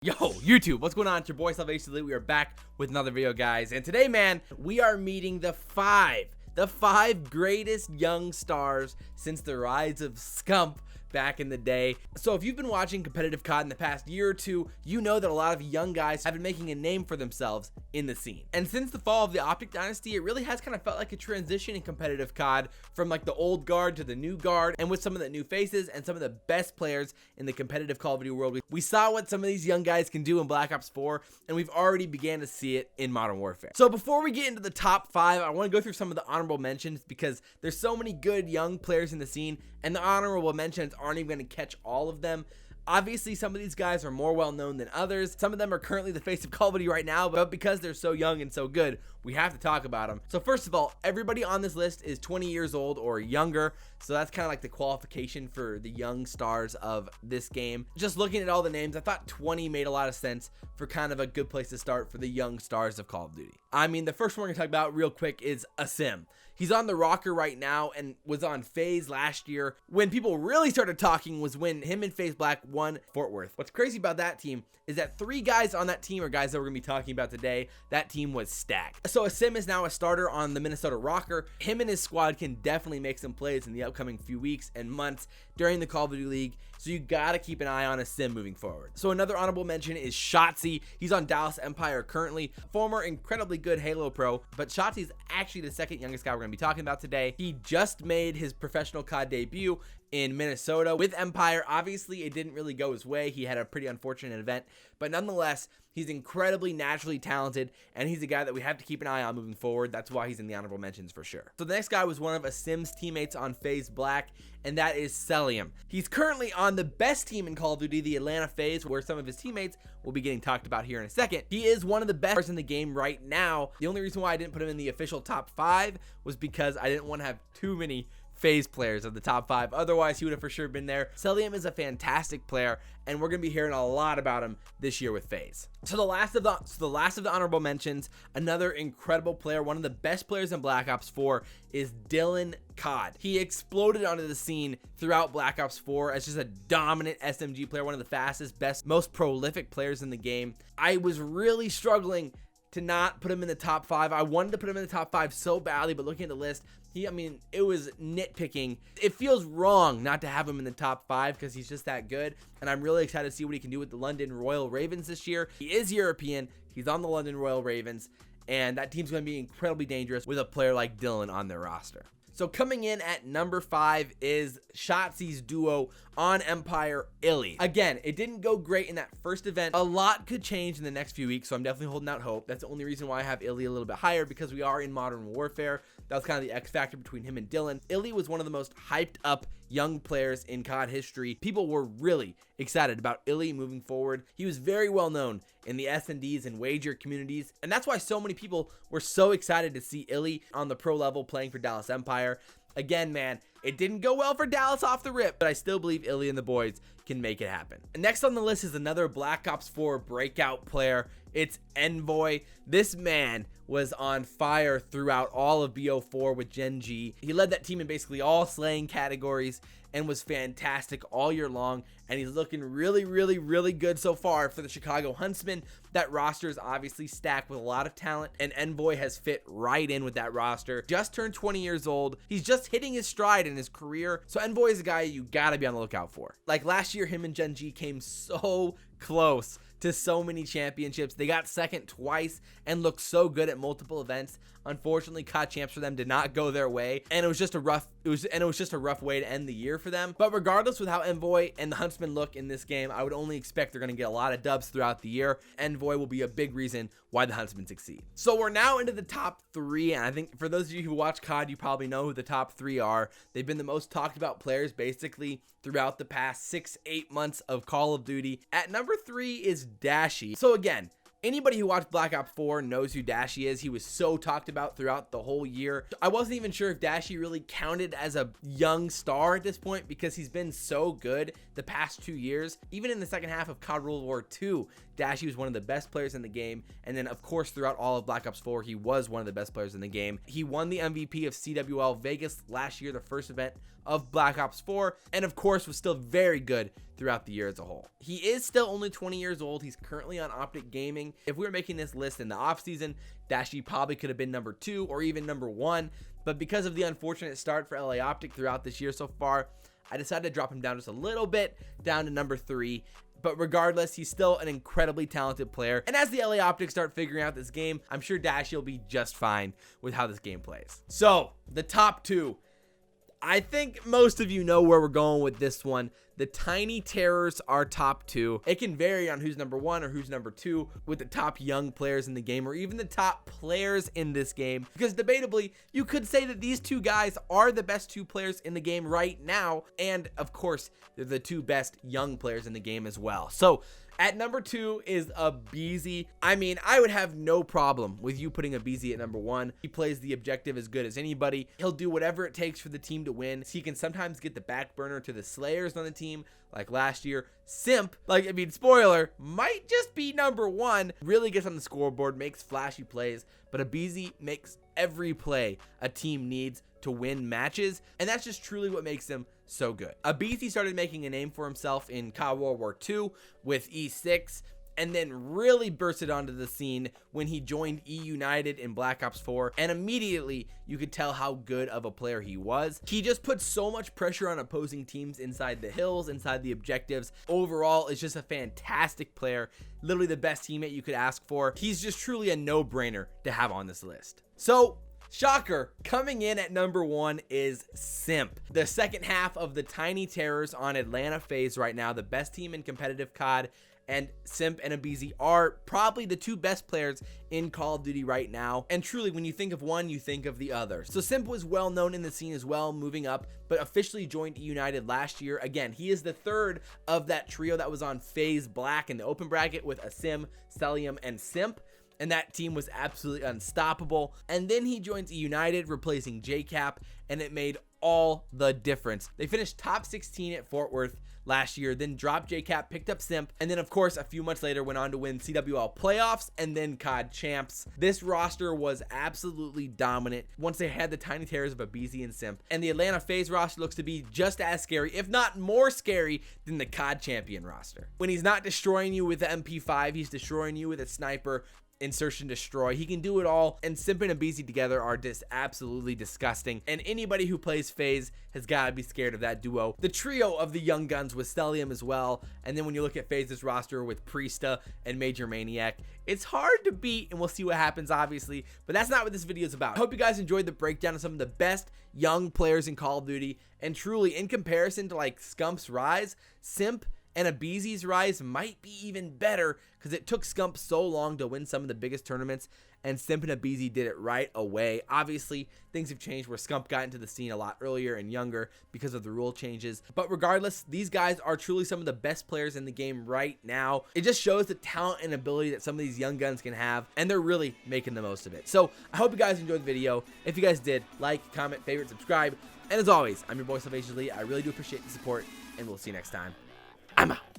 Yo, YouTube, what's going on? It's your boy Abezy. We are back with another video, guys. And today, man, we are meeting the five greatest young stars since the rise of Scump back in the day. So if you've been watching competitive CoD in the past year or two, you know that a lot of young guys have been making a name for themselves in the scene. And since the fall of the OpTic dynasty, it really has kind of felt like a transition in competitive CoD from like the old guard to the new guard, and with some of the new faces and some of the best players in the competitive Call of Duty world. We saw what some of these young guys can do in Black Ops 4, and we've already began to see it in Modern Warfare. So before we get into the top 5, I want to go through some of the honorable mentions because there's so many good young players in the scene, and the honorable mentions aren't even going to catch all of them. Obviously, some of these guys are more well known than others. Some of them are currently the face of Call of Duty right now, but because they're so young and so good, we have to talk about them. So first of all, everybody on this list is 20 years old or younger, so that's kind of like the qualification for the young stars of this game. Just looking at all the names, I thought 20 made a lot of sense for kind of a good place to start for the young stars of Call of Duty. I mean, the first one we're gonna talk about real quick is Simp. He's on the Rokkr right now and was on Faze last year. When people really started talking was when him and Faze Black won Fort Worth. What's crazy about that team is that 3 guys on that team are guys that we're gonna be talking about today. That team was stacked. So Simp is now a starter on the Minnesota Rokkr. Him and his squad can definitely make some plays in the upcoming few weeks and months during the Call of Duty League. So you gotta keep an eye on Simp moving forward. So another honorable mention is Shotzzy. He's on Dallas Empire currently, former incredibly good Halo pro, but Shotzi's actually the second youngest guy we're gonna be talking about today. He just made his professional CoD debut in Minnesota with Empire. Obviously, it didn't really go his way. He had a pretty unfortunate event, but nonetheless, he's incredibly naturally talented, and he's a guy that we have to keep an eye on moving forward. That's why he's in the honorable mentions for sure. So the next guy was one of Sim's teammates on Faze Black, and that is Cellium. He's currently on the best team in Call of Duty, the Atlanta Faze, where some of his teammates will be getting talked about here in a second. He is one of the best players in the game right now. The only reason why I didn't put him in the official top 5 was because I didn't want to have too many Faze players of the top 5. Otherwise, he would have for sure been there. Cellium is a fantastic player, and we're going to be hearing a lot about him this year with Faze. So the last of the honorable mentions, another incredible player, one of the best players in Black Ops 4 is Dylan CoD. He exploded onto the scene throughout Black Ops 4 as just a dominant SMG player, one of the fastest, best, most prolific players in the game. I was really struggling to not put him in the top 5. I wanted to put him in the top 5 so badly, but looking at the list, it was nitpicking. It feels wrong not to have him in the top 5 because he's just that good, and I'm really excited to see what he can do with the London Royal Ravens this year. He is European, he's on the London Royal Ravens, and that team's going to be incredibly dangerous with a player like Dylan on their roster. So coming in at number 5 is Shotzzy's duo on Empire, ILLeY. Again, it didn't go great in that first event. A lot could change in the next few weeks, so I'm definitely holding out hope. That's the only reason why I have ILLeY a little bit higher, because we are in Modern Warfare. That was kind of the X factor between him and Dylan. ILLeY was one of the most hyped up young players in CoD history. People were really excited about ILLeY moving forward. He was very well known in the S&Ds and wager communities, and that's why so many people were so excited to see ILLeY on the pro level playing for Dallas Empire. Again, man, it didn't go well for Dallas off the rip, but I still believe ILLeY and the boys can make it happen. And next on the list is another Black Ops 4 breakout player. It's Envoy. This man was on fire throughout all of BO4 with Gen G. He led that team in basically all slaying categories and was fantastic all year long, and he's looking really good so far for the Chicago Huntsmen. That roster is obviously stacked with a lot of talent, and Envoy has fit right in with that roster. Just turned 20 years old. He's just hitting his stride in his career, so Envoy is a guy you gotta be on the lookout for. Like last year, him and Gen G came so close to so many championships. They got second twice and looked so good at multiple events. Unfortunately, CoD champs for them did not go their way, and it was just a rough way to end the year for them. But regardless with how Envoy and the Huntsmen look in this game, I would only expect they're going to get a lot of dubs throughout the year. Envoy will be a big reason why the Huntsmen succeed. So we're now into the top 3, and I think for those of you who watch CoD, you probably know who the top 3 are. They've been the most talked about players basically throughout the past 6-8 months of Call of Duty. At number 3 is Dashy. So again, anybody who watched Black Ops 4 knows who Dashy is. He was so talked about throughout the whole year. I wasn't even sure if Dashy really counted as a young star at this point because he's been so good the past 2 years. Even in the second half of CoD World War II, Dashy was one of the best players in the game. And then, of course, throughout all of Black Ops 4, he was one of the best players in the game. He won the MVP of CWL Vegas last year, the first event of Black Ops 4, and of course was still very good throughout the year as a whole. He is still only 20 years old. He's currently on OpTic Gaming. If we were making this list in the offseason, Dashy probably could have been number 2 or even number 1, but because of the unfortunate start for LA OpTic throughout this year so far, I decided to drop him down just a little bit, down to number 3. But regardless, he's still an incredibly talented player. And as the LA OpTic start figuring out this game, I'm sure Dashy will be just fine with how this game plays. So, the top 2. I think most of you know where we're going with this one. The Tiny Terrors are top 2. It can vary on who's number 1 or who's number 2 with the top young players in the game, or even the top players in this game, because debatably you could say that these 2 guys are the best 2 players in the game right now, and of course they're the 2 best young players in the game as well. So at number 2 is Abezy. I mean, I would have no problem with you putting Abezy at number 1. He plays the objective as good as anybody. He'll do whatever it takes for the team to win. He can sometimes get the back burner to the Slayers on the team, like last year. Simp, spoiler, might just be number 1. Really gets on the scoreboard, makes flashy plays, but Abezy makes every play a team needs to win matches, and that's just truly what makes him so good. Abezy started making a name for himself in CoD World War II with E6, and then really bursted onto the scene when he joined E United in Black Ops 4, and immediately you could tell how good of a player he was. He just put so much pressure on opposing teams inside the hills, inside the objectives. Overall, is just a fantastic player, literally the best teammate you could ask for. He's just truly a no-brainer to have on this list. So, shocker, coming in at number 1 is Simp, the second half of the Tiny Terrors on Atlanta Faze right now, the best team in competitive CoD, and Simp and Abezy are probably the 2 best players in Call of Duty right now, and truly when you think of one, you think of the other. So Simp was well known in the scene as well, moving up, but officially joined E United last year. Again, he is the 3rd of that trio that was on Faze Black in the open bracket with Asim, Cellium, and Simp, and that team was absolutely unstoppable. And then he joins E United, replacing JCap, and it made all the difference. They finished top 16 at Fort Worth last year, then dropped JCap, picked up Simp, and then of course a few months later went on to win CWL playoffs and then COD champs. This roster was absolutely dominant once they had the Tiny Terrors of Abezy and Simp, and the Atlanta Faze roster looks to be just as scary, if not more scary, than the COD champion roster. When he's not destroying you with the MP5, he's destroying you with a sniper, insertion, destroy. He can do it all, and Simp and Abezy together are just absolutely disgusting, and anybody who plays Faze has got to be scared of that duo. The trio of the young guns with Cellium as well, and then when you look at Faze's roster with Priestahh and Major Maniac, it's hard to beat, and we'll see what happens obviously, but that's not what this video is about. I hope you guys enjoyed the breakdown of some of the best young players in Call of Duty, and truly in comparison to like Scump's rise, Simp and Abezy's rise might be even better, because it took Scump so long to win some of the biggest tournaments, and Simp and Abezy did it right away. Obviously, things have changed where Scump got into the scene a lot earlier and younger because of the rule changes. But regardless, these guys are truly some of the best players in the game right now. It just shows the talent and ability that some of these young guns can have, and they're really making the most of it. So I hope you guys enjoyed the video. If you guys did, like, comment, favorite, subscribe. And as always, I'm your boy, ILLeY. I really do appreciate the support, and we'll see you next time. I'm out.